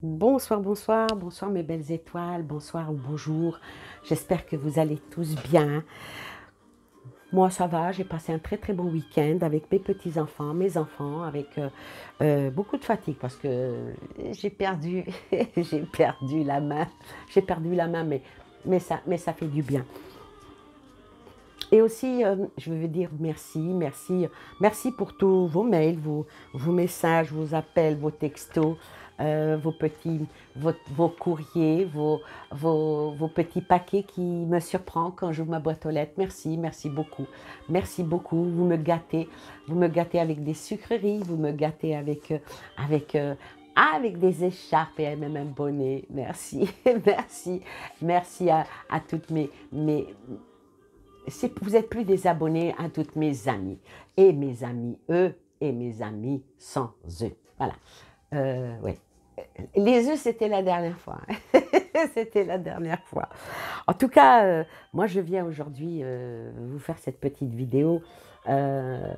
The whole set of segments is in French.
Bonsoir, bonsoir, bonsoir mes belles étoiles, bonsoir ou bonjour. J'espère que vous allez tous bien. Moi, ça va, j'ai passé un très très bon week-end avec mes petits-enfants, mes enfants, avec beaucoup de fatigue parce que j'ai perdu, j'ai perdu la main. J'ai perdu la main, mais ça fait du bien. Et aussi, je veux dire merci, merci, merci pour tous vos mails, vos messages, vos appels, vos textos, vos vos courriers, vos petits paquets qui me surprennent quand j'ouvre ma boîte aux lettres. Merci, merci beaucoup. Merci beaucoup. Vous me gâtez avec des sucreries, vous me gâtez avec, avec des écharpes et même un bonnet. Merci, merci, merci à toutes vous n'êtes plus des abonnés à toutes mes amies. Et mes amis, eux, et mes amis sans eux. Voilà. Ouais. Les œufs, c'était la dernière fois. C'était la dernière fois. En tout cas, moi, je viens aujourd'hui vous faire cette petite vidéo. Euh,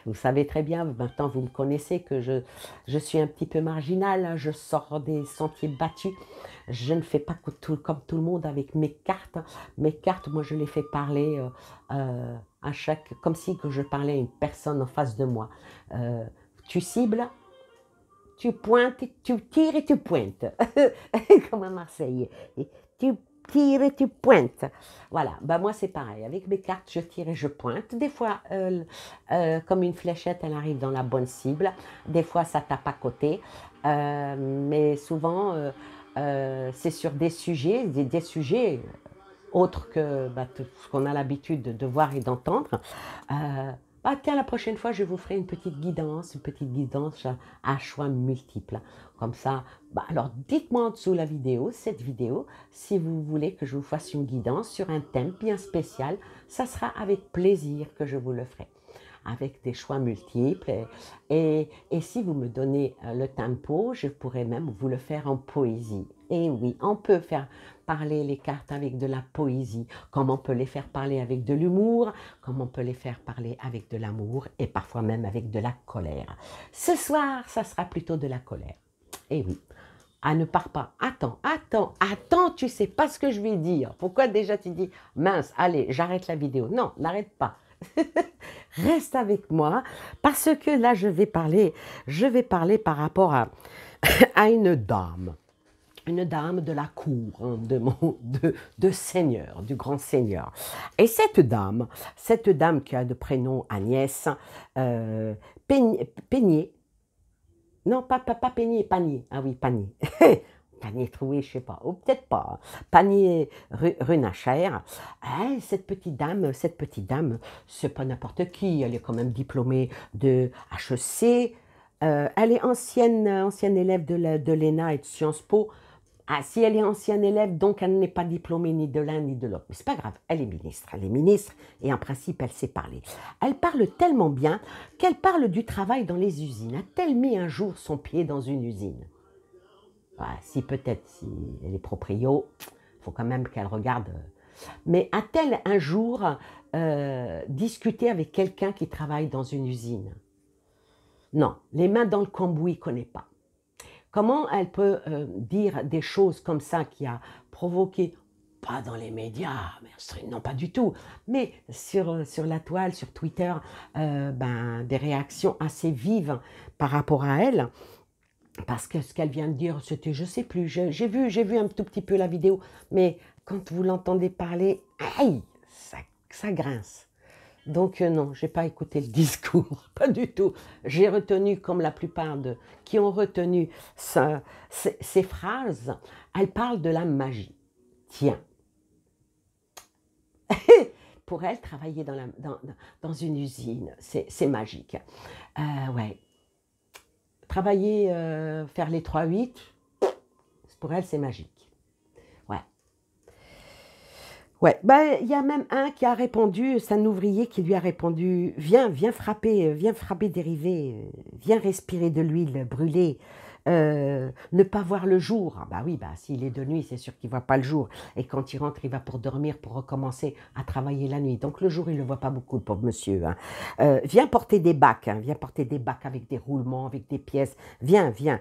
Vous savez très bien, maintenant vous me connaissez, que je suis un petit peu marginale, hein, je sors des sentiers battus, je ne fais pas comme tout le monde avec mes cartes. Mes cartes, moi je les fais parler à chaque, comme si que je parlais à une personne en face de moi. Euh, Tu cibles, tu pointes, tu tires et tu pointes, comme à Marseille. Et tu tires et tu pointes. Voilà, bah moi c'est pareil. Avec mes cartes, je tire et je pointe. Des fois, comme une fléchette, elle arrive dans la bonne cible. Des fois, ça tape à côté. Mais souvent, c'est sur des sujets autre que tout ce qu'on a l'habitude de voir et d'entendre. Tiens, la prochaine fois, je vous ferai une petite guidance à choix multiples. Comme ça, alors dites-moi en dessous cette vidéo, si vous voulez que je vous fasse une guidance sur un thème bien spécial, ça sera avec plaisir que je vous le ferai avec des choix multiples. Et si vous me donnez le tempo, je pourrais même vous le faire en poésie. Et oui, on peut faire parler les cartes avec de la poésie, comme on peut les faire parler avec de l'humour, comme on peut les faire parler avec de l'amour et parfois même avec de la colère. Ce soir, ça sera plutôt de la colère. Et oui. Ah, ne pars pas. Attends, attends, attends, tu sais pas ce que je vais dire. Pourquoi déjà tu dis, mince, allez, j'arrête la vidéo. Non, n'arrête pas. Reste avec moi parce que là, je vais parler par rapport à une dame de la cour, hein, de Seigneur, du grand Seigneur. Et cette dame qui a de prénom Agnès, Peigné, non, pas Peigné, Panier, ah oui, Panier. Panier troué, je sais pas, ou peut-être pas. Panier Runachère. Cette petite dame, c'est pas n'importe qui. Elle est quand même diplômée de HEC. Elle est ancienne élève de l'ENA et de Sciences Po. Ah, si elle est ancienne élève, donc elle n'est pas diplômée ni de l'un ni de l'autre. Mais c'est pas grave, elle est ministre. Elle est ministre et en principe, elle sait parler. Elle parle tellement bien qu'elle parle du travail dans les usines. A-t-elle mis un jour son pied dans une usine? Si peut-être, si elle est proprio, il faut quand même qu'elle regarde. Mais a-t-elle un jour discuté avec quelqu'un qui travaille dans une usine? Non, les mains dans le cambouis, ne connaît pas. Comment elle peut dire des choses comme ça qui a provoqué, pas dans les médias, non pas du tout, mais sur la toile, sur Twitter, des réactions assez vives par rapport à elle? Parce que ce qu'elle vient de dire, c'était, je sais plus, j'ai vu un tout petit peu la vidéo, mais quand vous l'entendez parler, aïe, ça grince. Donc non, je n'ai pas écouté le discours, pas du tout. J'ai retenu, comme la plupart qui ont retenu ces phrases, elle parle de la magie. Tiens, pour elle, travailler dans une usine, c'est magique. Ouais. Travailler, faire les 3-8, pour elle, c'est magique. Ouais. Ouais, il y a même un qui a répondu, c'est un ouvrier qui lui a répondu, viens frapper dérivé, viens respirer de l'huile brûlée, Ne pas voir le jour. Ah bah oui, bah, s'il est de nuit, c'est sûr qu'il ne voit pas le jour. Et quand il rentre, il va pour dormir, pour recommencer à travailler la nuit. Donc le jour, il ne le voit pas beaucoup, le pauvre monsieur. Hein. Viens porter des bacs, hein. Viens porter des bacs avec des roulements, avec des pièces. Viens, viens.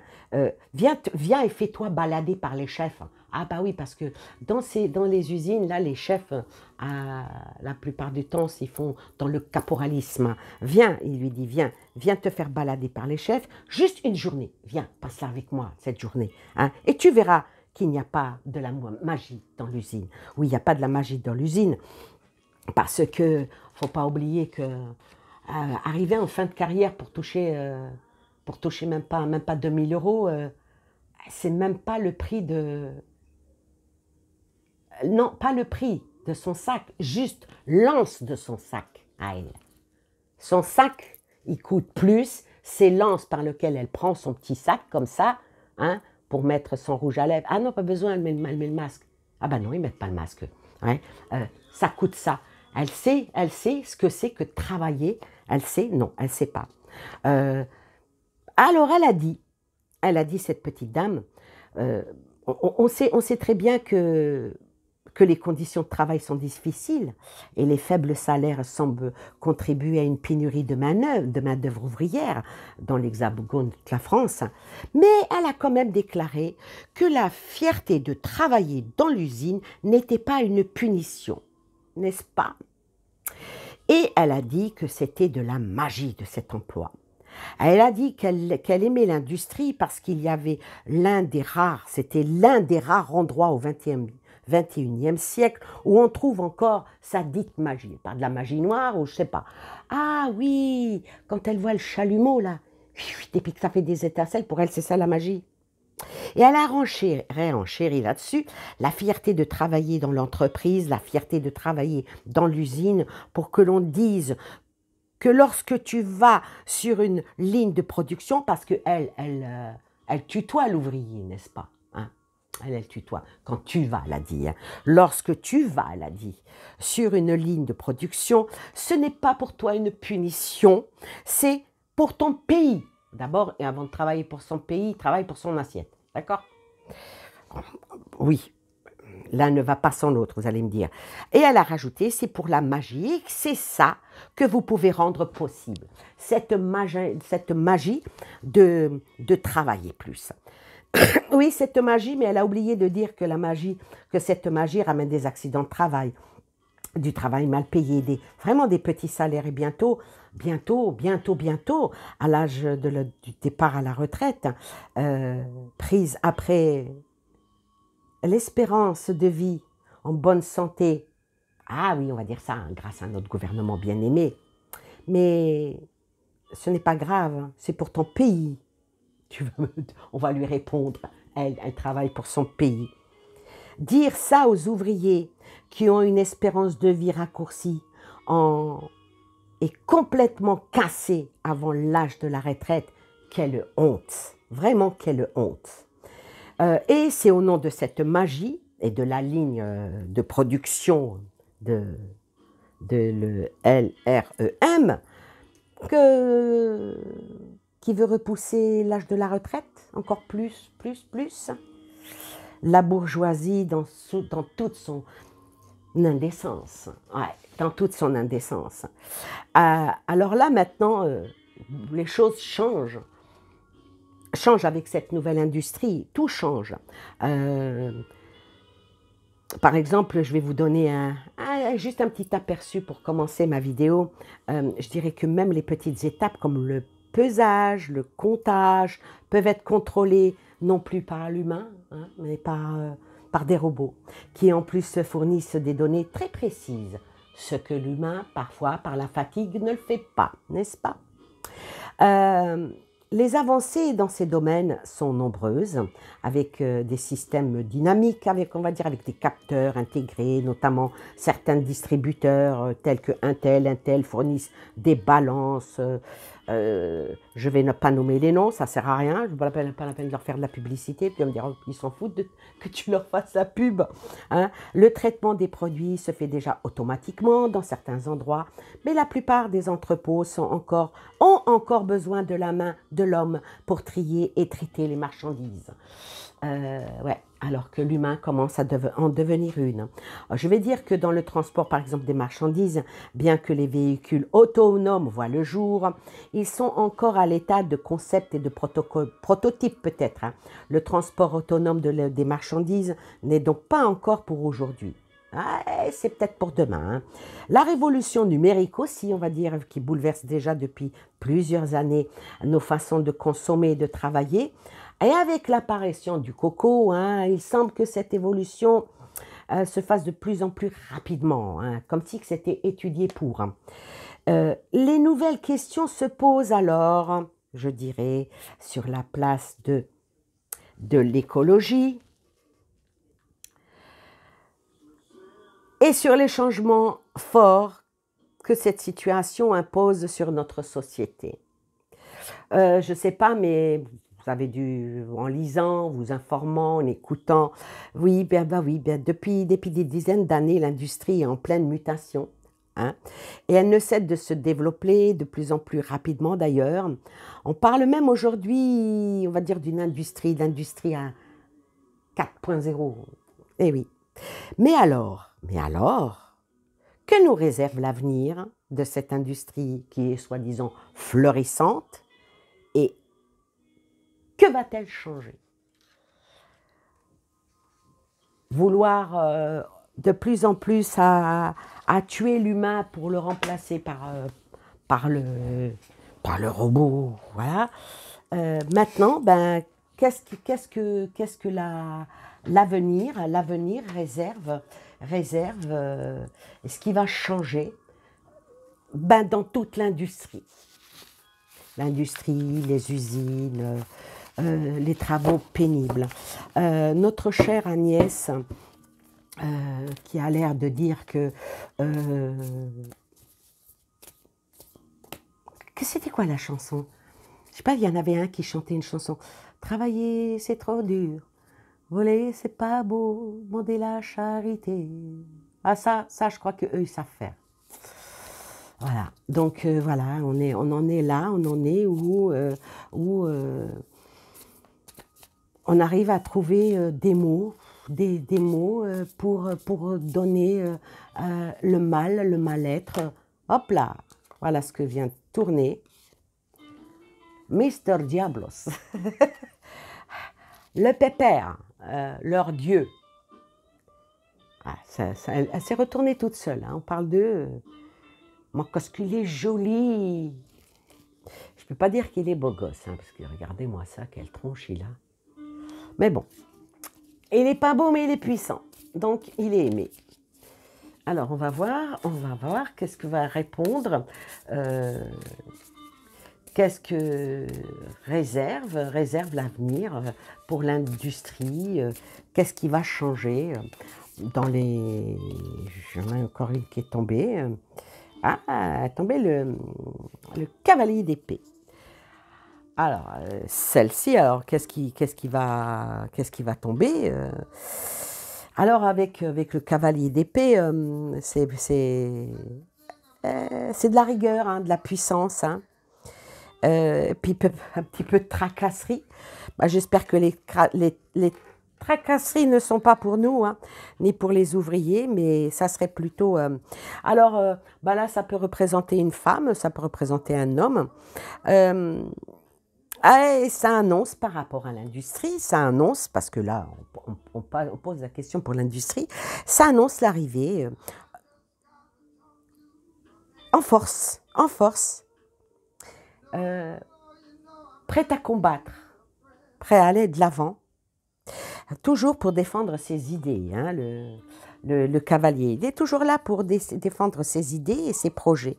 Viens et fais-toi balader par les chefs. Ah bah oui, parce que dans les usines, là, les chefs, la plupart du temps, s'ils font dans le caporalisme. Viens, il lui dit, viens te faire balader par les chefs, juste une journée. Viens, passe-la avec moi, cette journée. Hein, et tu verras qu'il n'y a pas de la magie dans l'usine. Oui, il n'y a pas de la magie dans l'usine, parce que faut pas oublier que arriver en fin de carrière pour toucher même pas 2000 euros, c'est même pas le prix de... Non, pas le prix de son sac, juste l'anse de son sac à elle. Son sac, il coûte plus, c'est l'anse par lequel elle prend son petit sac comme ça, hein, pour mettre son rouge à lèvres. Ah non, pas besoin, elle met le masque. Ah ben non, ils ne mettent pas le masque. Ouais. Ça coûte ça. Elle sait ce que c'est que travailler. Elle sait, non, elle ne sait pas. Alors elle a dit cette petite dame, on sait très bien que les conditions de travail sont difficiles et les faibles salaires semblent contribuer à une pénurie de main-d'œuvre ouvrière dans l'hexagone de la France. Mais elle a quand même déclaré que la fierté de travailler dans l'usine n'était pas une punition, n'est-ce pas? Et elle a dit que c'était de la magie de cet emploi. Elle a dit qu'elle aimait l'industrie parce qu'il y avait c'était l'un des rares endroits au XXIe siècle où on trouve encore sa dite magie. Pas de la magie noire ou je sais pas. Ah oui, quand elle voit le chalumeau là, et puis que ça fait des étincelles, pour elle c'est ça la magie. Et elle a réenchéri là-dessus la fierté de travailler dans l'entreprise, la fierté de travailler dans l'usine pour que l'on dise que lorsque tu vas sur une ligne de production, parce qu'elle tutoie l'ouvrier, n'est-ce pas? Hein? Elle tutoie. Quand tu vas, elle a dit. Hein. Lorsque tu vas, elle a dit, sur une ligne de production, ce n'est pas pour toi une punition, c'est pour ton pays. D'abord, et avant de travailler pour son pays, il travaille pour son assiette. D'accord? Oui. L'un ne va pas sans l'autre, vous allez me dire. Et elle a rajouté, c'est pour la magie, c'est ça que vous pouvez rendre possible. Cette magie de travailler plus. Oui, cette magie, mais elle a oublié de dire que cette magie ramène des accidents de travail, du travail mal payé, vraiment des petits salaires. Et bientôt, à l'âge du départ à la retraite, prise après l'espérance de vie en bonne santé, ah oui, on va dire ça, hein, grâce à notre gouvernement bien-aimé, mais ce n'est pas grave, hein, c'est pour ton pays. On va lui répondre, elle travaille pour son pays. Dire ça aux ouvriers qui ont une espérance de vie raccourcie et complètement cassée avant l'âge de la retraite, quelle honte, vraiment quelle honte. Et c'est au nom de cette magie et de la ligne de production de le LREM qui veut repousser l'âge de la retraite encore plus. La bourgeoisie dans toute son indécence. Ouais, dans toute son indécence. Alors là, maintenant, les choses changent. Change avec cette nouvelle industrie, tout change. Par exemple, je vais vous donner juste un petit aperçu pour commencer ma vidéo. Je dirais que même les petites étapes comme le pesage, le comptage peuvent être contrôlées non plus par l'humain, hein, mais par des robots qui en plus fournissent des données très précises, ce que l'humain, parfois, par la fatigue, ne le fait pas, n'est-ce pas? Les avancées dans ces domaines sont nombreuses, avec des systèmes dynamiques, avec des capteurs intégrés, notamment certains distributeurs tels que Intel fournissent des balances Je vais ne pas nommer les noms, ça ne sert à rien, je ne pas la peine de leur faire de la publicité, puis on me dira qu'ils s'en foutent que tu leur fasses la pub. Hein. Le traitement des produits se fait déjà automatiquement dans certains endroits, mais la plupart des entrepôts ont encore besoin de la main de l'homme pour trier et traiter les marchandises. Ouais, alors que l'humain commence à en devenir une. Je vais dire que dans le transport, par exemple, des marchandises, bien que les véhicules autonomes voient le jour, ils sont encore à l'état de concept et de prototype peut-être. Hein. Le transport autonome des marchandises n'est donc pas encore pour aujourd'hui. C'est peut-être pour demain. Hein. La révolution numérique aussi, on va dire, qui bouleverse déjà depuis plusieurs années nos façons de consommer et de travailler. Et avec l'apparition du coco, hein, il semble que cette évolution se fasse de plus en plus rapidement, hein, comme si c'était étudié pour. Hein. Les nouvelles questions se posent alors, je dirais, sur la place de l'écologie et sur les changements forts que cette situation impose sur notre société. Je ne sais pas, mais vous avez dû, en lisant, vous informant, en écoutant, oui, depuis des dizaines d'années, l'industrie est en pleine mutation. Hein, et elle ne cesse de se développer de plus en plus rapidement d'ailleurs. On parle même aujourd'hui, on va dire, l'industrie à 4.0. Eh oui. Mais alors, que nous réserve l'avenir de cette industrie qui est soi-disant florissante et que va-t-elle changer? Vouloir de plus en plus à tuer l'humain pour le remplacer par le robot, voilà. Maintenant, qu'est-ce que l'avenir réserve ce qui va changer dans toute l'industrie. L'industrie, les usines, les travaux pénibles. Notre chère Agnès, qui a l'air de dire que c'était quoi la chanson? Je sais pas, il y en avait un qui chantait une chanson. Travailler, c'est trop dur. Voler, c'est pas beau. Demander la charité. Ah ça, je crois qu'eux, ils savent faire. Voilà. Donc, voilà, on en est là, on en est où on arrive à trouver des mots pour donner le mal, le mal-être. Hop là, voilà ce que vient de tourner. Mister Diablos. Le pépère, leur dieu. Ah, elle s'est retournée toute seule. Hein. On parle d'eux. Parce qu'il est joli. Je ne peux pas dire qu'il est beau gosse, hein, parce que regardez-moi ça, quelle tronche il a. Mais bon, il n'est pas beau, mais il est puissant. Donc, il est aimé. Alors, on va voir qu'est-ce que va répondre. Qu'est-ce que réserve l'avenir pour l'industrie? Qu'est-ce qui va changer dans les... J'en ai encore une qui est tombée. Ah, est tombé le cavalier d'épée. Alors, celle-ci, alors qu'est-ce qui va tomber? Alors, avec le cavalier d'épée, c'est de la rigueur, hein, de la puissance, hein. Puis un petit peu de tracasserie. J'espère que les tracasseries ne sont pas pour nous, hein, ni pour les ouvriers, mais ça serait plutôt... Alors, là, ça peut représenter une femme, ça peut représenter un homme. Et ça annonce par rapport à l'industrie, ça annonce, parce que là, on pose la question pour l'industrie, ça annonce l'arrivée en force, prêt à combattre, prêt à aller de l'avant, toujours pour défendre ses idées, hein, le cavalier. Il est toujours là pour défendre ses idées et ses projets.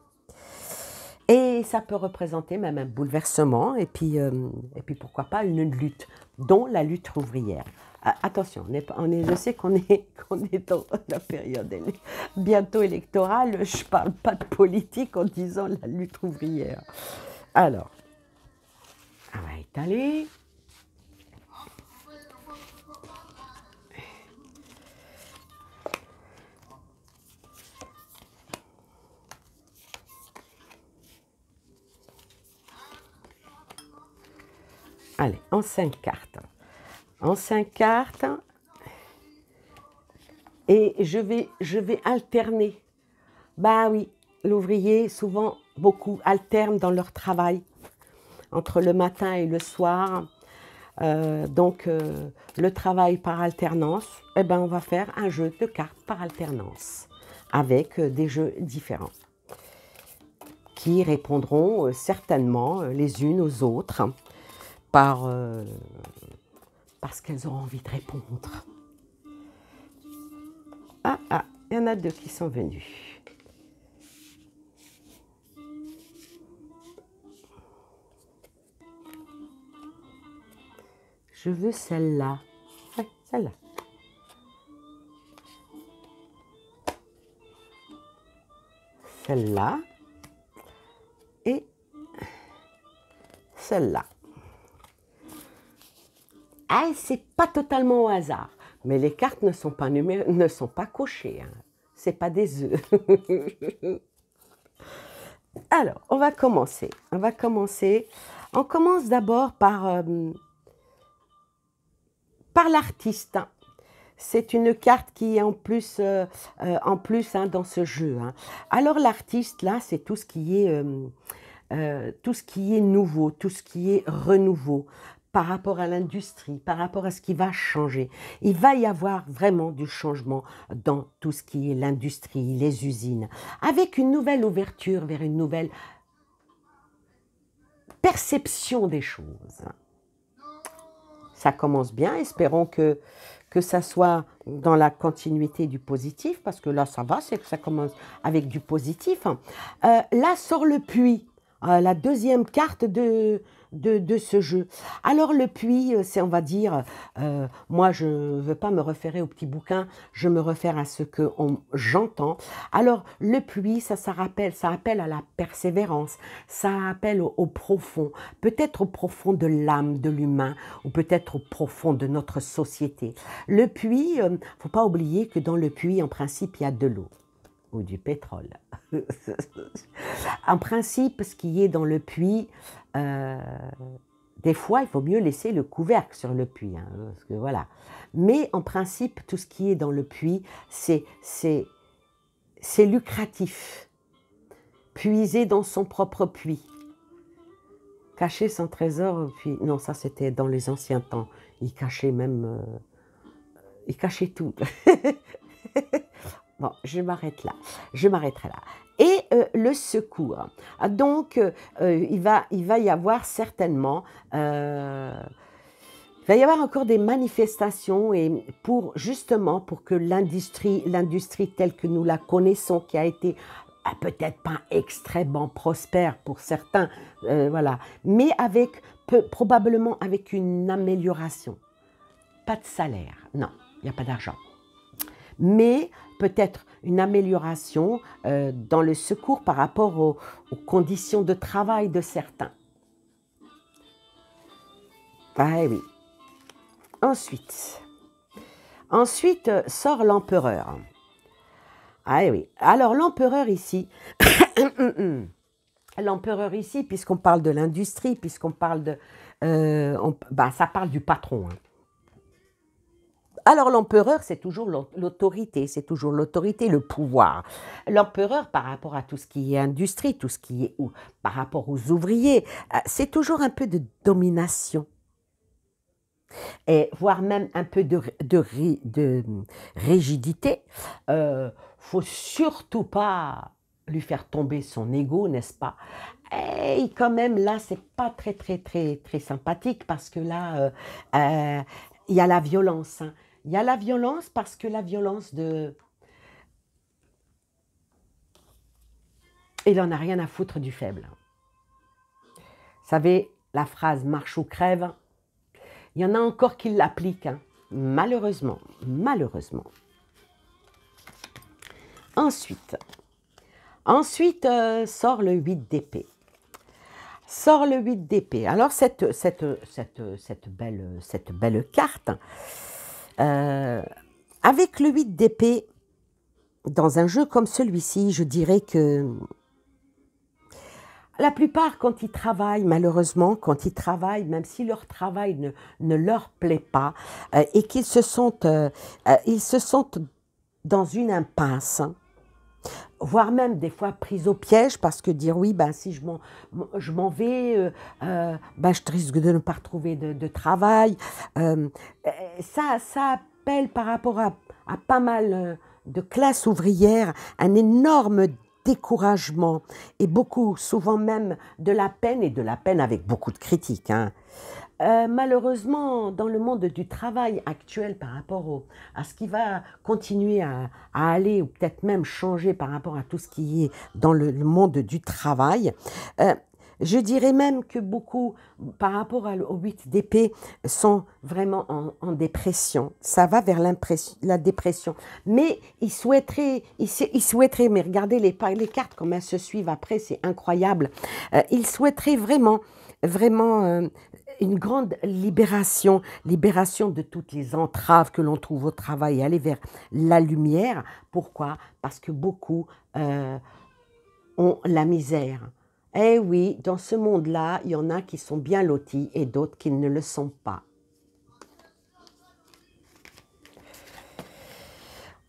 Et ça peut représenter même un bouleversement et puis pourquoi pas une lutte, dont la lutte ouvrière. Attention, je sais qu'on est dans la période bientôt électorale, je ne parle pas de politique en disant la lutte ouvrière. Alors, on va étaler. Allez, en 5 cartes. En 5 cartes. Et je vais alterner. Bah oui, l'ouvrier, souvent, beaucoup alternent dans leur travail. Entre le matin et le soir. Donc, le travail par alternance, eh ben, on va faire un jeu de cartes par alternance. Avec des jeux différents. Qui répondront certainement les unes aux autres. Parce qu'elles auront envie de répondre. Ah, il y en a 2 qui sont venus. Je veux celle-là. Ouais, celle-là. Celle-là. Et celle-là. Ah, c'est pas totalement au hasard. Mais les cartes ne sont pas cochées. Hein. C'est pas des œufs. Alors, on va commencer. On commence d'abord par l'artiste. C'est une carte qui est en plus hein, dans ce jeu. Hein. Alors, l'artiste, là, c'est tout ce qui est nouveau, tout ce qui est renouveau. Par rapport à l'industrie, par rapport à ce qui va changer. Il va y avoir vraiment du changement dans tout ce qui est l'industrie, les usines, avec une nouvelle ouverture vers une nouvelle perception des choses. Ça commence bien, espérons que ça soit dans la continuité du positif, parce que là, ça va, c'est que ça commence avec du positif. Là sort le puits, la deuxième carte de ce jeu. Alors le puits, c'est on va dire, moi je ne veux pas me référer au petit bouquin, je me réfère à ce que j'entends. Alors le puits, ça appelle à la persévérance, ça appelle au profond, peut-être au profond de l'âme de l'humain, ou peut-être au profond de notre société. Le puits, faut pas oublier que dans le puits, en principe, il y a de l'eau. Ou du pétrole. En principe, ce qui est dans le puits, des fois, il faut mieux laisser le couvercle sur le puits. Hein, parce que, voilà. Mais en principe, tout ce qui est dans le puits, c'est lucratif. Puiser dans son propre puits. Cacher son trésor au puits. Non, ça c'était dans les anciens temps. Il cachait même... il cachait tout. Bon, je m'arrêterai là. Et le secours. Donc, il va y avoir certainement, il va y avoir encore des manifestations et justement pour que l'industrie telle que nous la connaissons, qui a été peut-être pas extrêmement prospère pour certains, voilà, mais probablement avec une amélioration. Pas de salaire, non, il n'y a pas d'argent. Mais peut-être une amélioration dans le secours par rapport aux conditions de travail de certains. Ah oui. Ensuite sort l'empereur. Ah oui. Alors l'empereur ici, puisqu'on parle de l'industrie, puisqu'on parle de... ça parle du patron, hein. Alors l'empereur, c'est toujours l'autorité, le pouvoir. L'empereur, par rapport à tout ce qui est industrie, tout ce qui est par rapport aux ouvriers, c'est toujours un peu de domination. Et voire même un peu de rigidité. Faut surtout pas lui faire tomber son ego, n'est-ce pas? Et quand même, là, c'est pas très, très, très, très sympathique parce que là, il y a la violence, hein. Il y a la violence parce que la violence il n'en a rien à foutre du faible. Vous savez, la phrase « marche ou crève », il y en a encore qui l'appliquent, hein. Malheureusement. Ensuite sort le 8 d'épée. Sort le 8 d'épée. Alors, cette belle carte, avec le 8 d'épée, dans un jeu comme celui-ci, je dirais que la plupart, quand ils travaillent, malheureusement, quand ils travaillent, même si leur travail ne leur plaît pas, et ils se sentent dans une impasse, voire même des fois prise au piège, parce que dire oui, ben, si je m'en vais, ben, je risque de ne pas retrouver de travail. Euh, ça appelle par rapport à pas mal de classes ouvrières un énorme découragement et beaucoup, souvent même de la peine, et de la peine avec beaucoup de critiques, hein. Malheureusement, dans le monde du travail actuel par rapport à ce qui va continuer à aller ou peut-être même changer par rapport à tout ce qui est dans le monde du travail, euh, je dirais même que beaucoup, par rapport au 8 d'épée, sont vraiment en dépression. Ça va vers la dépression. Mais ils souhaiteraient, mais regardez les cartes, comme elles se suivent après, c'est incroyable. Ils souhaiteraient vraiment une grande libération de toutes les entraves que l'on trouve au travail, et aller vers la lumière. Pourquoi? Parce que beaucoup ont la misère. Eh oui, dans ce monde-là, il y en a qui sont bien lotis et d'autres qui ne le sont pas.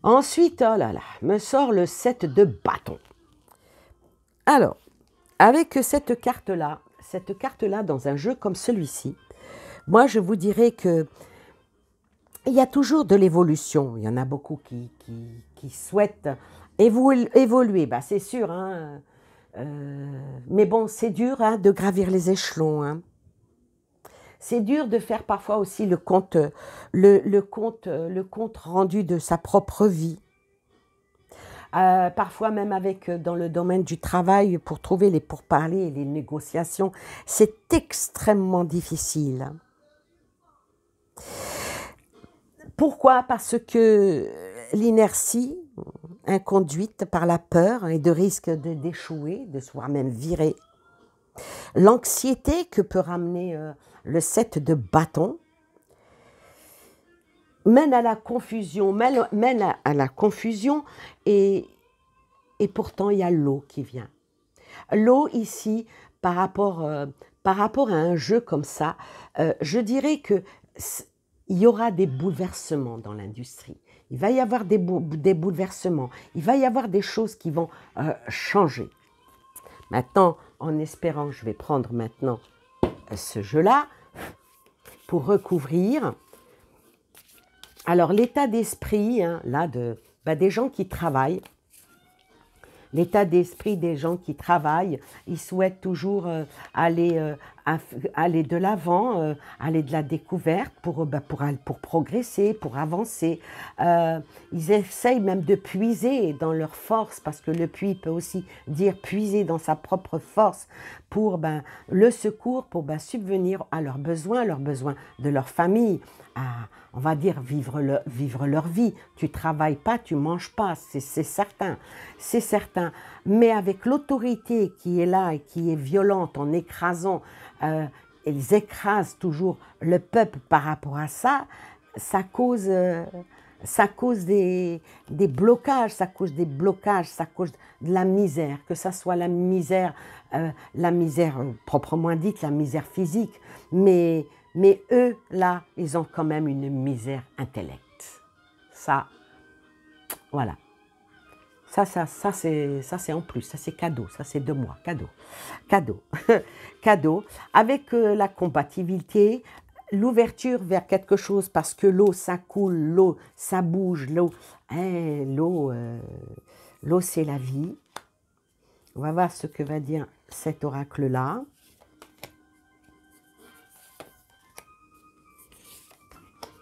Ensuite, oh là là, me sort le 7 de bâton. Alors, avec cette carte-là, dans un jeu comme celui-ci, moi, je vous dirais que il y a toujours de l'évolution. Il y en a beaucoup qui souhaitent évoluer. Bah, c'est sûr, hein. Mais bon, c'est dur, hein, de gravir les échelons, hein. C'est dur de faire parfois aussi le compte rendu de sa propre vie. Parfois même dans le domaine du travail, pour trouver les pourparlers et les négociations, c'est extrêmement difficile. Pourquoi? Parce que l'inertie, inconduite par la peur et de risque d'échouer, de se voir même virer, l'anxiété que peut ramener le 7 de bâton, mène à la confusion, et pourtant il y a l'eau qui vient. L'eau ici, par rapport à un jeu comme ça, je dirais que il y aura des bouleversements dans l'industrie. Il va y avoir des bouleversements. Il va y avoir des choses qui vont changer. Maintenant, en espérant, je vais prendre maintenant ce jeu-là pour recouvrir. Alors, l'état d'esprit, hein, là, des gens qui travaillent, l'état d'esprit des gens qui travaillent, ils souhaitent toujours aller de l'avant, aller de la découverte pour progresser, pour avancer. Ils essayent même de puiser dans leur force, parce que le puits peut aussi dire puiser dans sa propre force pour le secours, pour subvenir à leurs besoins de leur famille, on va dire vivre leur vie. Tu travailles pas, tu manges pas, c'est certain, c'est certain. Mais avec l'autorité qui est là et qui est violente en écrasant, ils écrasent toujours le peuple par rapport à ça, ça cause des blocages, ça cause de la misère, que ça soit la misère proprement dite, la misère physique, mais eux, là, ils ont quand même une misère intellectuelle. Ça, voilà. Ça c'est en plus, ça c'est cadeau, ça c'est de moi, cadeau, cadeau, avec la compatibilité, l'ouverture vers quelque chose, parce que l'eau, ça coule, l'eau, ça bouge, l'eau, l'eau c'est la vie. On va voir ce que va dire cet oracle-là.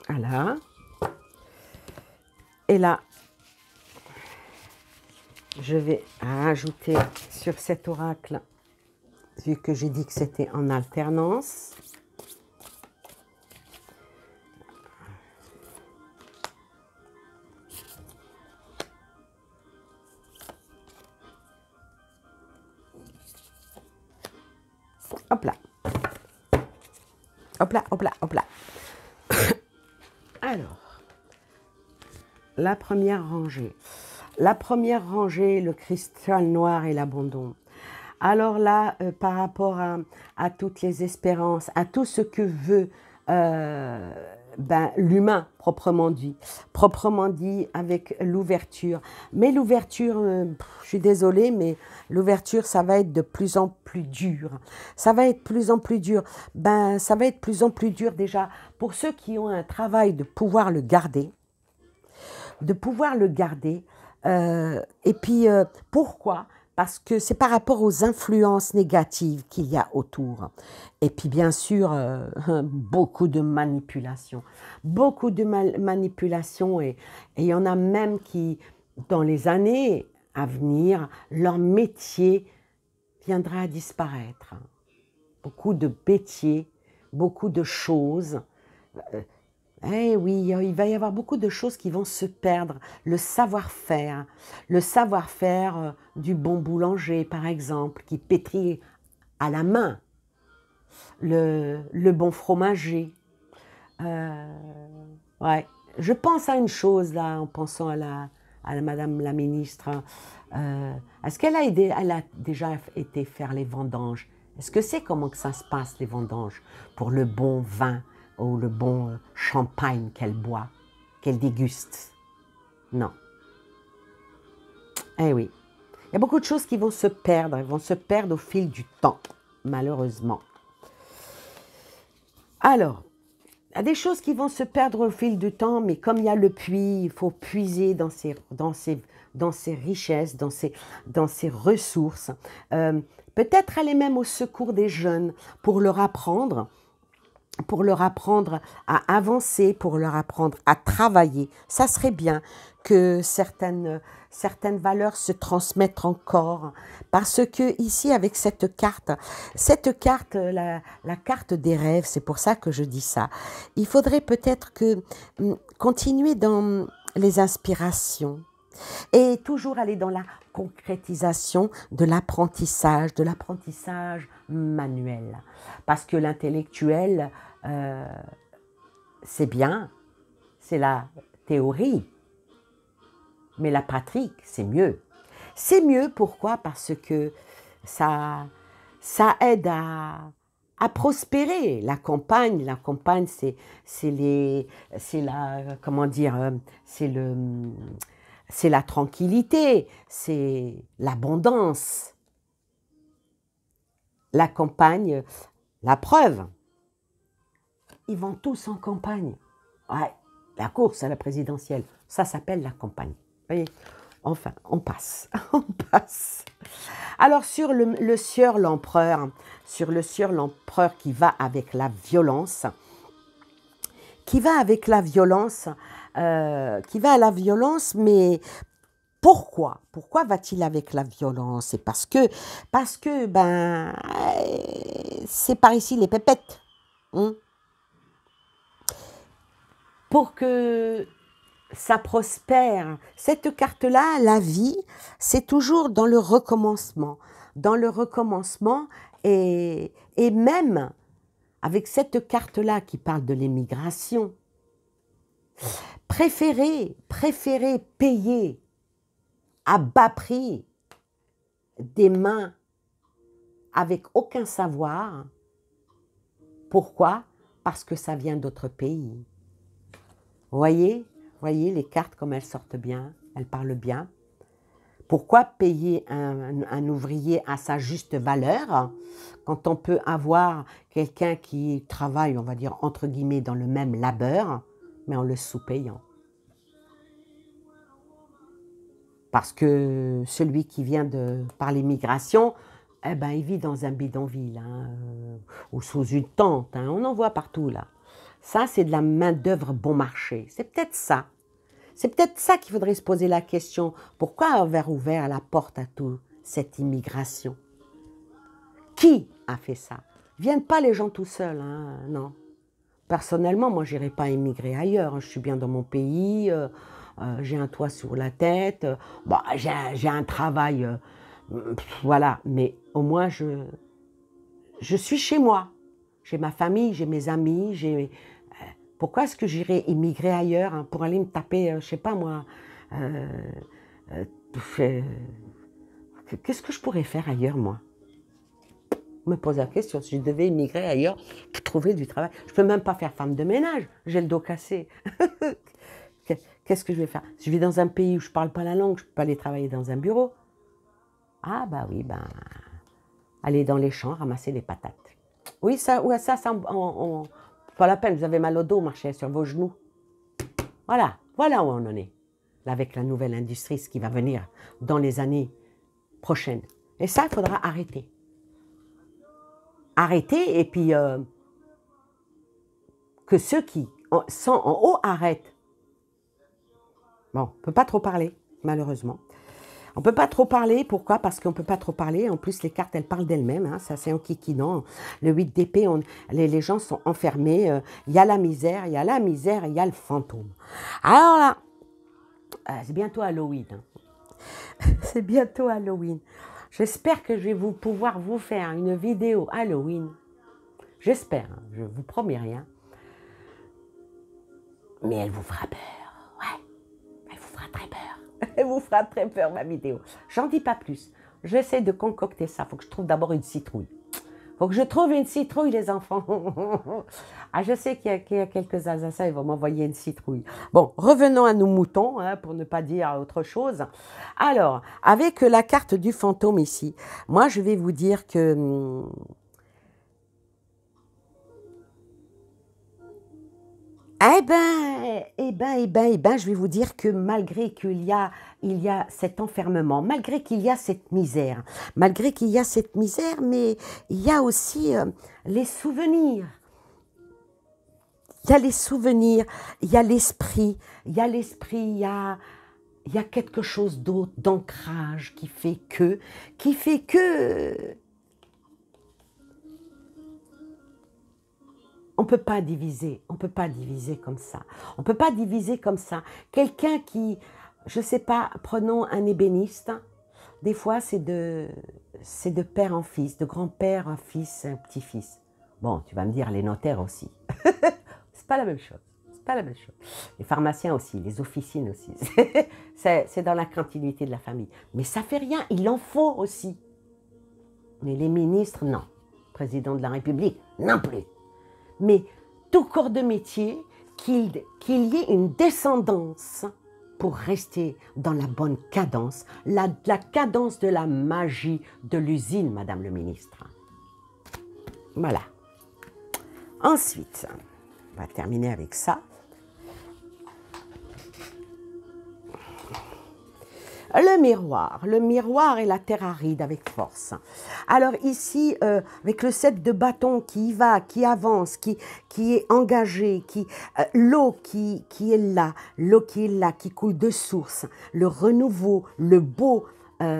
Voilà. Et là, je vais rajouter sur cet oracle, vu que j'ai dit que c'était en alternance. hop là. Hop là, hop là, hop là. Alors, la première rangée. La première rangée, le cristal noir et l'abandon. Alors là, par rapport à toutes les espérances, à tout ce que veut l'humain proprement dit avec l'ouverture. Mais l'ouverture, je suis désolée, mais l'ouverture, ça va être de plus en plus dur. Ça va être de plus en plus dur. Ça va être de plus en plus dur déjà pour ceux qui ont un travail de pouvoir le garder. Et puis, pourquoi ? Parce que c'est par rapport aux influences négatives qu'il y a autour. Et puis, bien sûr, beaucoup de manipulation. Beaucoup de manipulation. Et il y en a même qui, dans les années à venir, leur métier viendra à disparaître. Beaucoup de métiers, beaucoup de choses. Eh oui, il va y avoir beaucoup de choses qui vont se perdre. Le savoir-faire du bon boulanger, par exemple, qui pétrit à la main. Le bon fromager. Ouais. Je pense à une chose, là, en pensant à Madame la ministre. Est-ce qu'elle elle a déjà été faire les vendanges? Est-ce que c'est comment que ça se passe, les vendanges, pour le bon vin ou le bon champagne qu'elle boit, qu'elle déguste? Non. Eh oui. Il y a beaucoup de choses qui vont se perdre. Elles vont se perdre au fil du temps, malheureusement. Alors, il y a des choses qui vont se perdre au fil du temps, mais comme il y a le puits, il faut puiser dans ses richesses, dans ses ressources. Peut-être aller même au secours des jeunes pour leur apprendre à avancer, pour leur apprendre à travailler. Ça serait bien que certaines valeurs se transmettent encore. Parce que ici, avec cette carte, la carte des rêves, c'est pour ça que je dis ça, il faudrait peut-être continuer dans les inspirations et toujours aller dans la concrétisation de l'apprentissage manuel. Parce que l'intellectuel, c'est bien, c'est la théorie, mais la pratique, c'est mieux. C'est mieux, pourquoi? Parce que ça aide à prospérer. La campagne, c'est la tranquillité, c'est l'abondance. La campagne, la preuve, ils vont tous en campagne. Ouais, la course à la présidentielle, ça s'appelle la campagne. Vous voyez? Enfin, on passe, on passe. Alors, sur le sieur l'empereur qui va avec la violence, mais pourquoi? Pourquoi va-t-il avec la violence? C'est parce que c'est par ici les pépettes. Hein? Pour que ça prospère. Cette carte-là, la vie, c'est toujours dans le recommencement. Dans le recommencement et même avec cette carte-là qui parle de l'émigration, préférez payer à bas prix des mains avec aucun savoir. Pourquoi? Parce que ça vient d'autres pays. Voyez les cartes comme elles sortent bien, elles parlent bien. Pourquoi payer un ouvrier à sa juste valeur quand on peut avoir quelqu'un qui travaille, on va dire, entre guillemets, dans le même labeur, mais en le sous-payant? Parce que celui qui vient par l'immigration, il vit dans un bidonville, ou sous une tente, on en voit partout là. Ça, c'est de la main-d'œuvre bon marché. C'est peut-être ça. C'est peut-être ça qu'il faudrait se poser la question. Pourquoi avoir ouvert la porte à toute cette immigration? Qui a fait ça? Viennent pas les gens tout seuls, non. Personnellement, moi, je n'irai pas immigrer ailleurs. Je suis bien dans mon pays, j'ai un toit sur la tête, j'ai un travail, voilà. Mais au moins, je suis chez moi. J'ai ma famille, j'ai mes amis, pourquoi est-ce que j'irais immigrer ailleurs hein, pour aller me taper, je ne sais pas moi, qu'est-ce que je pourrais faire ailleurs, moi? Je me pose la question, si je devais immigrer ailleurs pour trouver du travail. Je ne peux même pas faire femme de ménage, j'ai le dos cassé. Qu'est-ce que je vais faire? Si je vis dans un pays où je ne parle pas la langue, je ne peux pas aller travailler dans un bureau. Ah bah oui, ben, aller dans les champs, ramasser les patates. Oui, ça pas la peine, vous avez mal au dos, marchez sur vos genoux. Voilà où on en est. Là, avec la nouvelle industrie, ce qui va venir dans les années prochaines. Et ça, il faudra arrêter. Arrêter, et puis que ceux qui sont en haut arrêtent. Bon, on ne peut pas trop parler, malheureusement. On ne peut pas trop parler, pourquoi? Parce qu'on ne peut pas trop parler, en plus les cartes elles parlent d'elles-mêmes, hein, ça c'est enquiquinant. Le 8 d'épée, les gens sont enfermés, il y a la misère, il y a le fantôme. Alors là, c'est bientôt Halloween. Hein. C'est bientôt Halloween. J'espère que je vais pouvoir vous faire une vidéo Halloween. J'espère, hein, je ne vous promets rien. Mais elle vous fera peur, ouais, elle vous fera très peur. Elle vous fera très peur, ma vidéo. J'en dis pas plus. J'essaie de concocter ça. Il faut que je trouve d'abord une citrouille. Il faut que je trouve une citrouille, les enfants. Ah, je sais qu'il y a quelques Alsaciens, ils vont m'envoyer une citrouille. Bon, revenons à nos moutons, hein, pour ne pas dire autre chose. Alors, avec la carte du fantôme ici, moi, je vais vous dire que... je vais vous dire que malgré qu'il y a cet enfermement, malgré qu'il y a cette misère, mais il y a aussi les souvenirs. Il y a les souvenirs, il y a l'esprit, il y a quelque chose d'autre, d'ancrage qui fait que... On ne peut pas diviser comme ça. On ne peut pas diviser comme ça. Quelqu'un qui, je ne sais pas, prenons un ébéniste, des fois c'est de père en fils, de grand-père en fils, petit-fils. Bon, tu vas me dire les notaires aussi. C'est pas la même chose. C'est pas la même chose. Les pharmaciens aussi, les officines aussi. C'est dans la continuité de la famille. Mais ça fait rien, il en faut aussi. Mais les ministres, non. Président de la République, non plus. Mais tout corps de métier, qu'il y ait une descendance pour rester dans la bonne cadence, la cadence de la magie de l'usine, Madame le ministre. Voilà. Ensuite, on va terminer avec ça. Le miroir et la terre aride avec force. Alors ici, avec le 7 de bâton qui y va, qui avance, qui est engagé, l'eau qui est là, qui coule de source, le renouveau, le beau,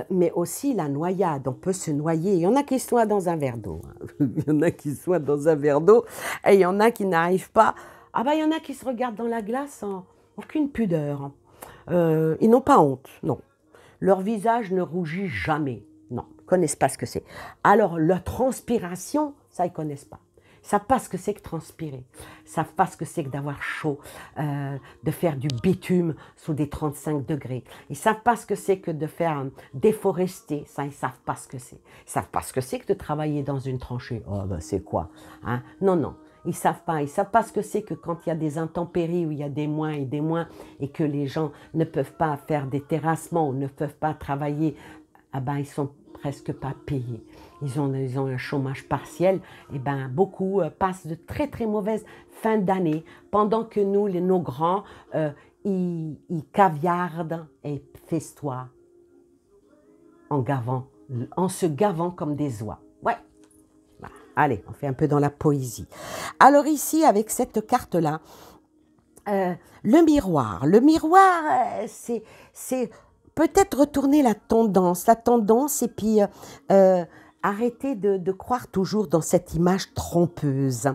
mais aussi la noyade, on peut se noyer. Il y en a qui sont dans un verre d'eau. Hein. Il y en a qui sont dans un verre d'eau et il y en a qui n'arrivent pas. Ah ben il y en a qui se regardent dans la glace sans aucune pudeur. Ils n'ont pas honte, non. Leur visage ne rougit jamais. Non, ils ne connaissent pas ce que c'est. Alors, la transpiration, ça, ils ne connaissent pas. Ils ne savent pas ce que c'est que transpirer. Ils ne savent pas ce que c'est que d'avoir chaud, de faire du bitume sous des 35 degrés. Ils ne savent pas ce que c'est que de faire déforester. Ça, ils ne savent pas ce que c'est. Ils ne savent pas ce que c'est que de travailler dans une tranchée. Oh, ben, c'est quoi hein? Non, non. Ils ne savent pas ce que c'est que quand il y a des intempéries où il y a des mois et que les gens ne peuvent pas faire des terrassements ou ne peuvent pas travailler, ah ben, ils sont presque pas payés. Ils ont un chômage partiel et ben, beaucoup passent de très très mauvaises fins d'année pendant que nous, nos grands, ils caviardent et festoient en se gavant comme des oies. Ouais. Allez, on fait un peu dans la poésie. Alors ici, avec cette carte-là, le miroir. Le miroir, c'est peut-être retourner la tendance et puis arrêter de croire toujours dans cette image trompeuse.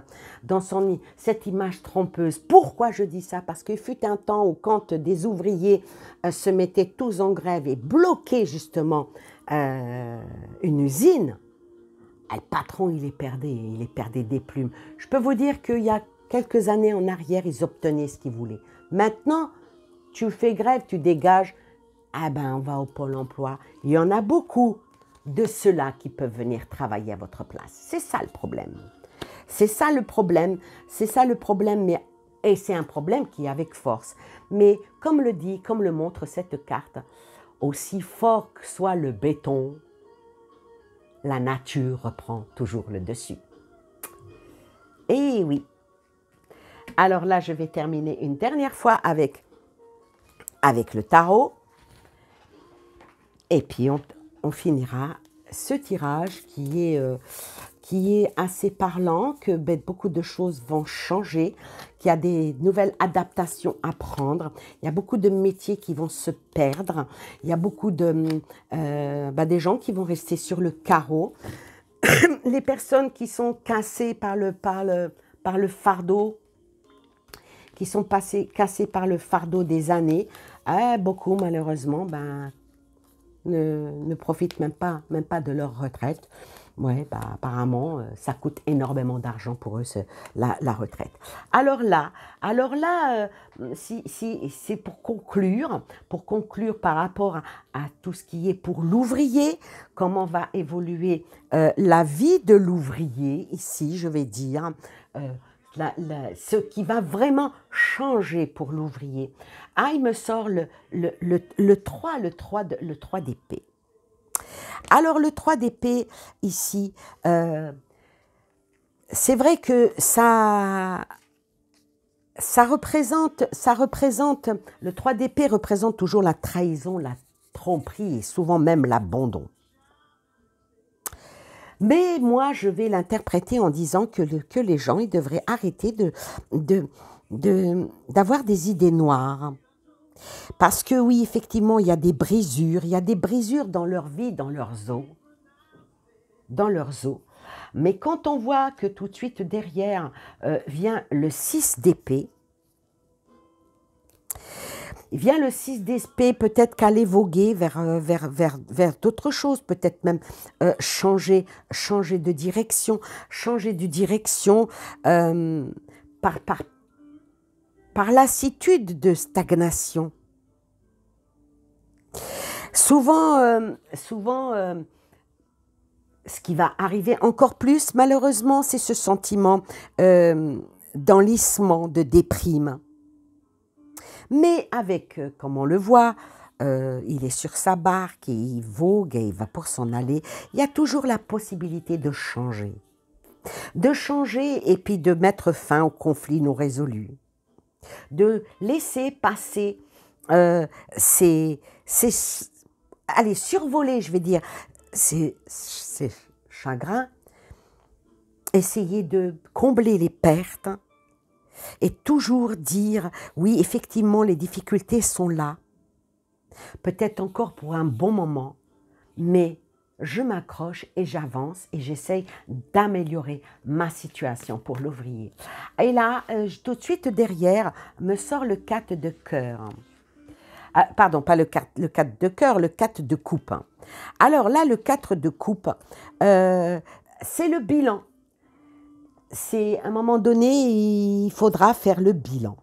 Cette image trompeuse. Pourquoi je dis ça? Parce qu'il fut un temps où quand des ouvriers se mettaient tous en grève et bloquaient justement une usine, le patron, il les perdait des plumes. Je peux vous dire qu'il y a quelques années en arrière, ils obtenaient ce qu'ils voulaient. Maintenant, tu fais grève, tu dégages, ah ben on va au Pôle emploi. Il y en a beaucoup de ceux-là qui peuvent venir travailler à votre place. C'est ça le problème. C'est ça le problème. C'est ça le problème, mais, et c'est un problème qui est avec force. Mais comme le dit, comme le montre cette carte, aussi fort que soit le béton, la nature reprend toujours le dessus. Et oui. Alors là, je vais terminer une dernière fois avec le tarot. Et puis, on finira ce tirage qui est assez parlant, que beaucoup de choses vont changer, qu'il y a des nouvelles adaptations à prendre, il y a beaucoup de métiers qui vont se perdre, il y a beaucoup des gens qui vont rester sur le carreau, les personnes qui sont cassées par le fardeau, qui sont cassées par le fardeau des années, beaucoup malheureusement, ne profitent même pas de leur retraite. Ouais, apparemment, ça coûte énormément d'argent pour eux, la retraite. Alors là, si c'est pour conclure par rapport à tout ce qui est pour l'ouvrier, comment va évoluer la vie de l'ouvrier, ici, je vais dire, ce qui va vraiment changer pour l'ouvrier. Il me sort le 3 d'épée. Alors le 3 d'épée ici, c'est vrai que ça représente, le 3 d'épée représente toujours la trahison, la tromperie et souvent même l'abandon. Mais moi, je vais l'interpréter en disant que les gens, ils devraient arrêter d'avoir des idées noires. Parce que oui, effectivement, il y a des brisures dans leur vie, dans leurs os. Mais quand on voit que tout de suite derrière vient le 6 d'épée, peut-être qu'aller voguer vers d'autres choses, peut-être même changer de direction, par lassitude de stagnation. Souvent, ce qui va arriver encore plus, malheureusement, c'est ce sentiment d'enlissement, de déprime. Mais avec, comme on le voit, il est sur sa barque et il vogue et il va pour s'en aller. Il y a toujours la possibilité de changer. Et puis de mettre fin aux conflits non résolus. De laisser passer survoler, je vais dire, ces chagrins, essayer de combler les pertes et toujours dire, oui, effectivement, les difficultés sont là, peut-être encore pour un bon moment, mais je m'accroche et j'avance et j'essaye d'améliorer ma situation pour l'ouvrier. Et là, tout de suite derrière, me sort le 4 de cœur. Pardon, pas le 4 de cœur, le 4 de coupe. Alors là, le 4 de coupe, c'est le bilan. C'est à un moment donné, il faudra faire le bilan.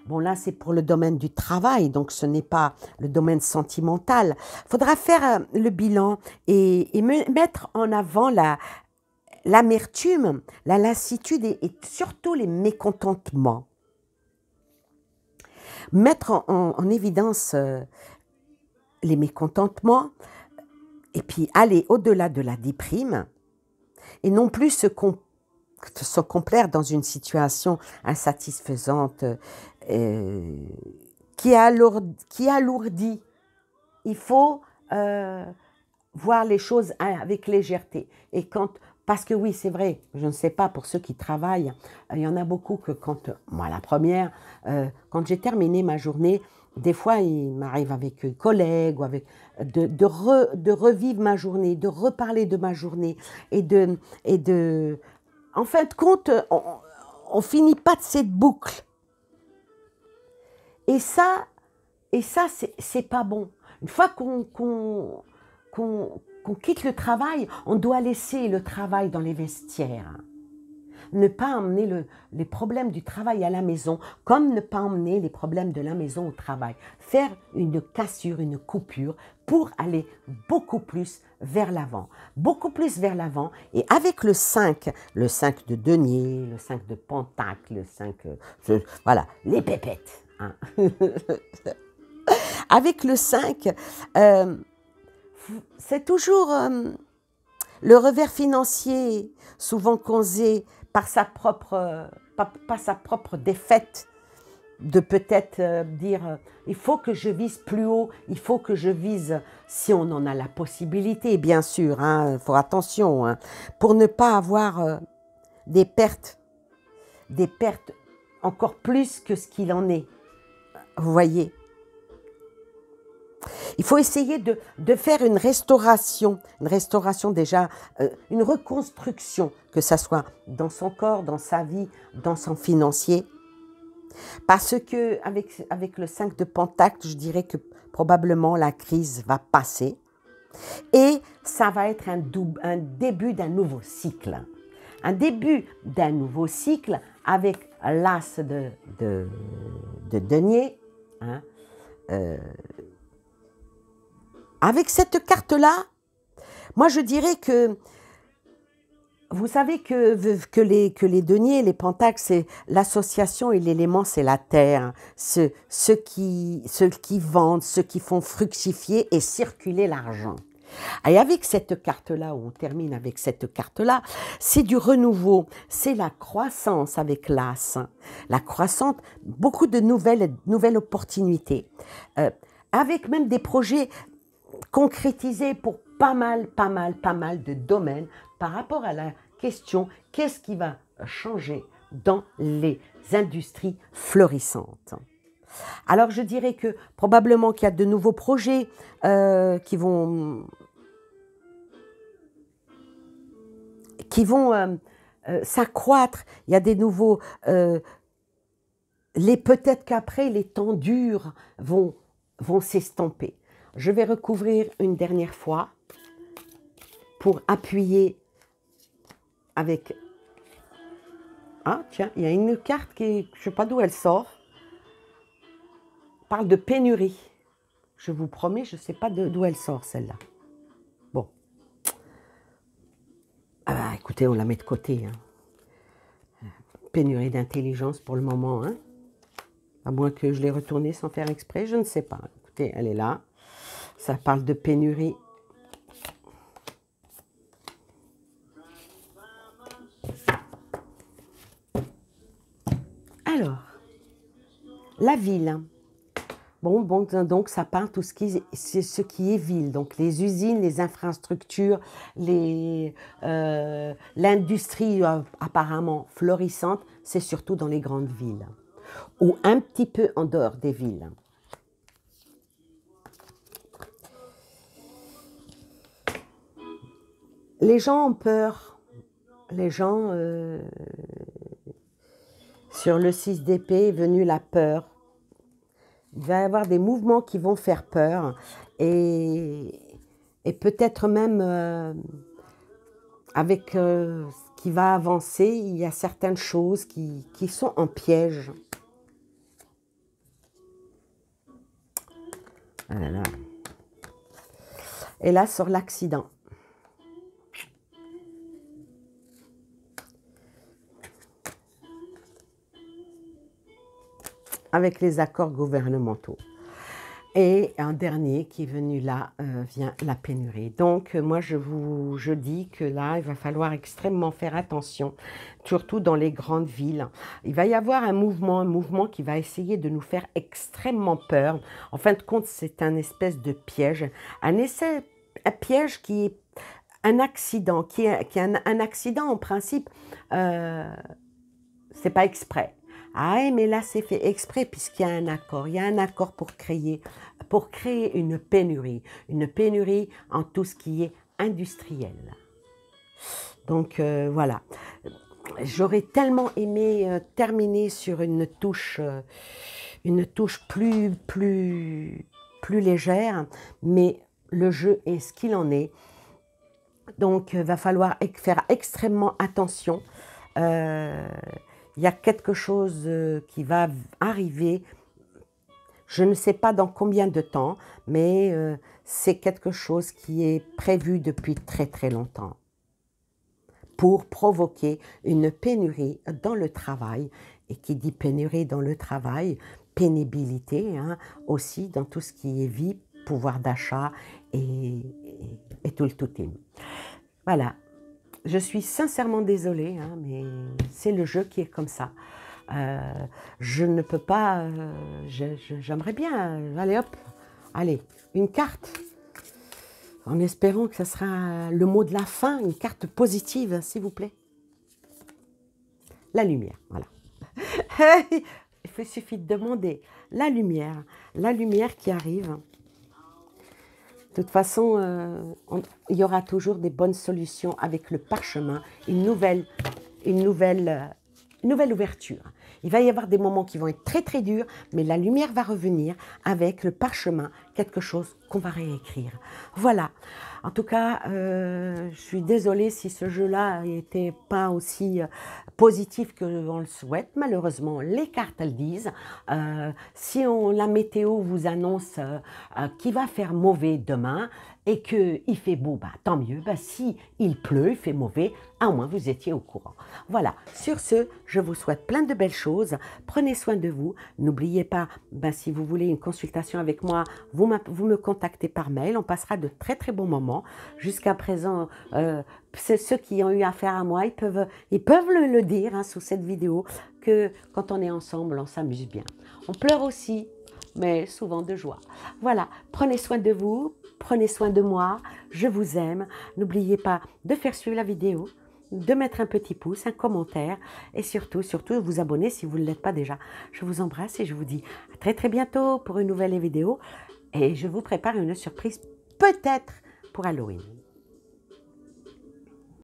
Bon, là, c'est pour le domaine du travail, donc ce n'est pas le domaine sentimental. Il faudra faire le bilan et mettre en avant l'amertume, la lassitude et surtout les mécontentements. Mettre en évidence les mécontentements et puis aller au-delà de la déprime et non plus se complaire dans une situation insatisfaisante qui alourdit. Il faut voir les choses avec légèreté. Parce que oui, c'est vrai, je ne sais pas, pour ceux qui travaillent, il y en a beaucoup que moi la première, quand j'ai terminé ma journée, des fois il m'arrive avec un collègue ou de revivre ma journée, de reparler de ma journée en fin de compte, on finit pas de cette boucle. Et ça c'est pas bon. Une fois qu'on qu'on quitte le travail, on doit laisser le travail dans les vestiaires. Ne pas emmener les problèmes du travail à la maison, comme ne pas emmener les problèmes de la maison au travail. Faire une cassure, une coupure pour aller beaucoup plus vers l'avant. Beaucoup plus vers l'avant. Et avec le 5 de denier, le 5 de pentacle, le 5... voilà, les pépettes. Hein. Avec le 5, c'est toujours le revers financier, souvent causé par sa propre, pas sa propre défaite, de peut-être dire il faut que je vise plus haut, il faut que je vise, si on en a la possibilité, bien sûr, hein, faut attention, hein, pour ne pas avoir des pertes encore plus que ce qu'il en est, vous voyez. Il faut essayer de faire une restauration déjà, une reconstruction, que ça soit dans son corps, dans sa vie, dans son financier. Parce que avec le 5 de pentacle, je dirais que probablement la crise va passer et ça va être un début d'un nouveau cycle. Un début d'un nouveau cycle avec l'as de denier, hein, avec cette carte-là, moi je dirais que, vous savez que les deniers, les pentacles, c'est l'association et l'élément, c'est la terre. Ceux qui vendent, ceux qui font fructifier et circuler l'argent. Et avec cette carte-là, où on termine avec cette carte-là, c'est du renouveau, c'est la croissance avec l'as. La croissance, beaucoup de nouvelles opportunités. Avec même des projets concrétisé pour pas mal de domaines par rapport à la question qu'est-ce qui va changer dans les industries florissantes. Alors je dirais que probablement qu'il y a de nouveaux projets qui vont s'accroître. Il y a des nouveaux... peut-être qu'après les temps durs vont s'estomper. Je vais recouvrir une dernière fois pour appuyer avec... Ah, tiens, il y a une carte qui, je ne sais pas d'où elle sort, parle de pénurie. Je vous promets, je ne sais pas d'où elle sort, celle-là. Bon. Ah bah, écoutez, on la met de côté. Hein. Pénurie d'intelligence pour le moment. Hein. À moins que je l'ai retournée sans faire exprès, je ne sais pas. Écoutez, elle est là. Ça parle de pénurie. Alors, la ville. Bon, donc ça parle tout ce qui est ville. Donc les usines, les infrastructures, l'industrie apparemment florissante, c'est surtout dans les grandes villes. Ou un petit peu en dehors des villes. Les gens ont peur. Les gens, sur le 6 d'épée est venue la peur. Il va y avoir des mouvements qui vont faire peur. Et peut-être même avec ce qui va avancer, il y a certaines choses qui sont en piège. Voilà. Et là, sur l'accident. Avec les accords gouvernementaux. Et un dernier qui est venu là, vient la pénurie. Donc, moi, je dis que là, il va falloir extrêmement faire attention, surtout dans les grandes villes. Il va y avoir un mouvement qui va essayer de nous faire extrêmement peur. En fin de compte, c'est un espèce de piège. Un piège qui est un accident, qui est un accident en principe, c'est pas exprès. Ah, mais là, c'est fait exprès puisqu'il y a un accord. Il y a un accord pour créer une pénurie en tout ce qui est industriel. Donc, voilà. J'aurais tellement aimé terminer sur une touche plus légère, mais le jeu est ce qu'il en est. Donc, il va falloir faire extrêmement attention. Il y a quelque chose qui va arriver. Je ne sais pas dans combien de temps, mais c'est quelque chose qui est prévu depuis très très longtemps pour provoquer une pénurie dans le travail. Et qui dit pénurie dans le travail, pénibilité hein, aussi dans tout ce qui est vie, pouvoir d'achat et tout le toutim. Voilà, je suis sincèrement désolée, hein, mais c'est le jeu qui est comme ça. Je ne peux pas, j'aimerais bien, allez hop, allez, une carte, en espérant que ce sera le mot de la fin, une carte positive, s'il vous plaît. La lumière, voilà. Il suffit de demander la lumière qui arrive. De toute façon, il y aura toujours des bonnes solutions avec le parchemin, une nouvelle ouverture. Il va y avoir des moments qui vont être très très durs, mais la lumière va revenir avec le parchemin, quelque chose qu'on va réécrire. Voilà. En tout cas, je suis désolée si ce jeu-là n'était pas aussi positif qu'on le souhaite. Malheureusement, les cartes elles disent. Si la météo vous annonce qu'il va faire mauvais demain, et qu'il fait beau, bah, tant mieux. Bah, si il pleut, il fait mauvais, à moins vous étiez au courant. Voilà, sur ce, je vous souhaite plein de belles choses. Prenez soin de vous. N'oubliez pas, bah, si vous voulez une consultation avec moi, vous me contactez par mail. On passera de très très bons moments. Jusqu'à présent, ceux qui ont eu affaire à moi, ils peuvent le dire hein, sous cette vidéo, que quand on est ensemble, on s'amuse bien. On pleure aussi, mais souvent de joie. Voilà, prenez soin de vous, prenez soin de moi, je vous aime. N'oubliez pas de faire suivre la vidéo, de mettre un petit pouce, un commentaire et surtout, surtout, vous abonner si vous ne l'êtes pas déjà. Je vous embrasse et je vous dis à très très bientôt pour une nouvelle vidéo et je vous prépare une surprise peut-être pour Halloween.